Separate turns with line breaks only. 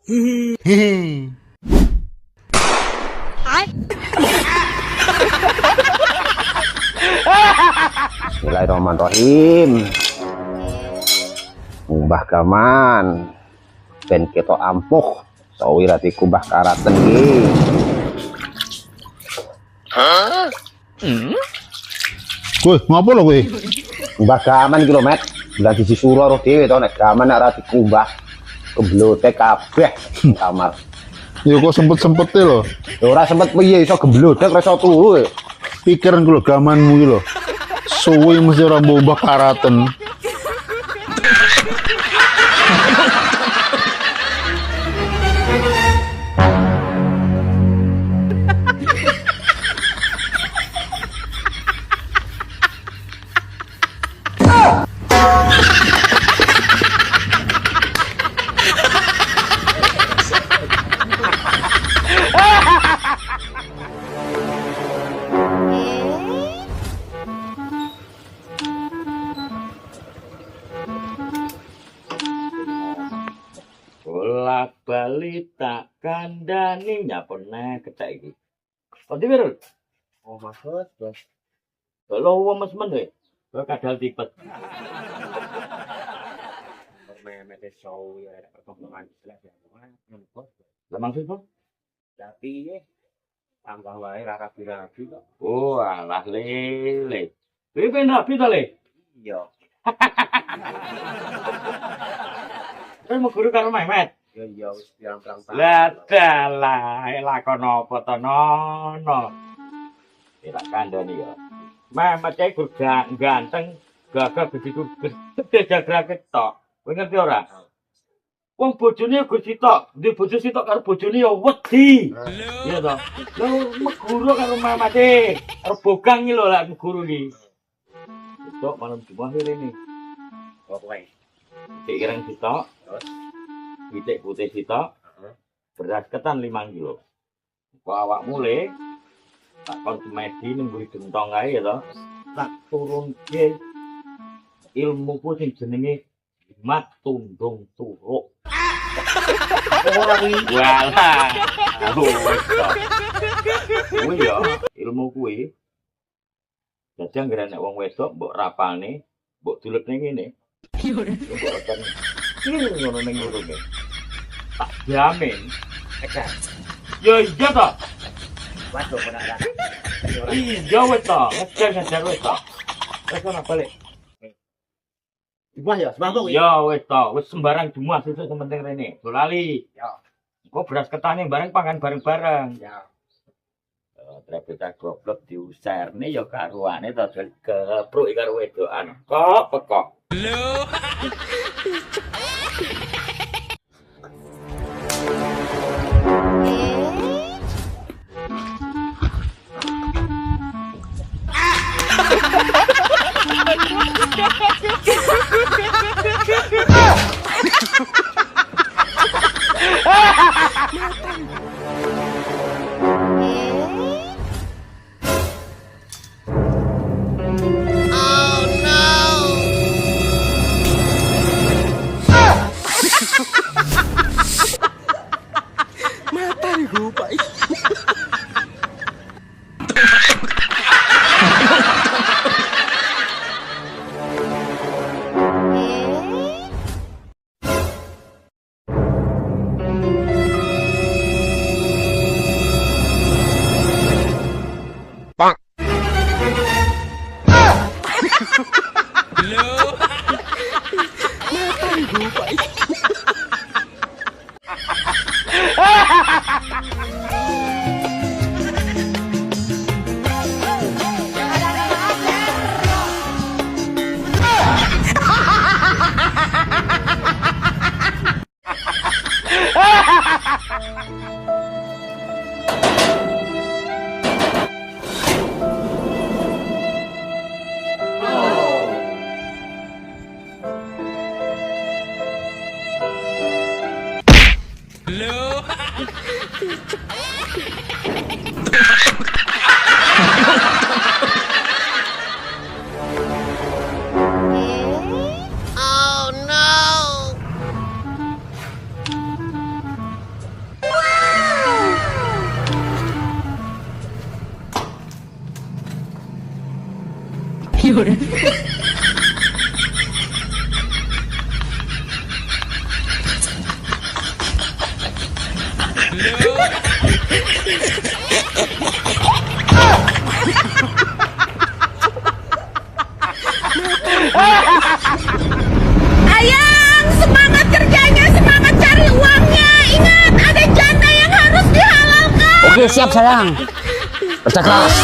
Hehehe.
Bismillahirrahmanirrahim. Kubah gaman ben ketok ampuh sawi rati kubah karaten iki.
Woi, ngapa lo kowe?
Kubah gaman iki lho, Met. Lah siji sura roh dhewe to nek gaman nek ora dikubah keblotek kabeh kamar.
Ya kok sempet-sempete lho.
Ya ora sempet piye iso gemblodek ora iso turu.
Pikiran ku lho gamanmu iki lho. Suwi mesti ora mbah karaten.
Bolak-balik tak kandani nyapone ketek iki. Kondi wirul. Oh, maksud, Bos. Kalau wong mesmen we, kok kadal tipet. Mete show ya perkembangan jelas ya. Lah maksud, Bos? Tapi tambah wae ra rapi-rapi kok. Oh, alah lele. Kowe ben rapi to, Le? Iya. Kowe mau guru karo Mehmet? Ya wis pirang-pirang tahun. Lah dalah, lakon apa to nono. Ora kandhani ya. Mehmet iki gur ganteng, gagah begitu gede jagrake tok. Kowe ngerti ora? Wong bojone gur sitok, ndek bojo sitok karo bojone ya wedi. Iya to. Lha meguru karo Mehmet arep bogang iki lho lak meguru iki. Sitok malam Jumat rene. Opo wae? Pikiran sitok, terus pitik putih sitok, beras ketan 5 kilo. Kok awakmu Le, tak konsumsi ning mburi gentong ae ya to. Tak turunke ilmuku sing jenenge mat tundung turuk. Ora kuwi. Walah. Kuwi ya ilmu kuwi. Dadi anggere nek wong wedok mbok rapalne, mbok duletne ngene. Mbok ngono ning ngene. Tak jamin. Yo iya to. Waduh ora. Iya wis to, ngejar wis to. Wis ana balik. Jumat ya, semangkuk. Ya wis to, wis sembarang Jumat sesuk penting rene. Do lali. Ya. Engko beras ketane bareng pangan bareng-bareng. Ya. Trepeta goblok diuserne ya karuane to kepruk karo wedokan. Kok pekok. Lho.
Ayang, semangat kerjanya, semangat cari uangnya. Ingat, ada janda yang harus dihalalkan.
Oke, siap sayang. Kerja keras.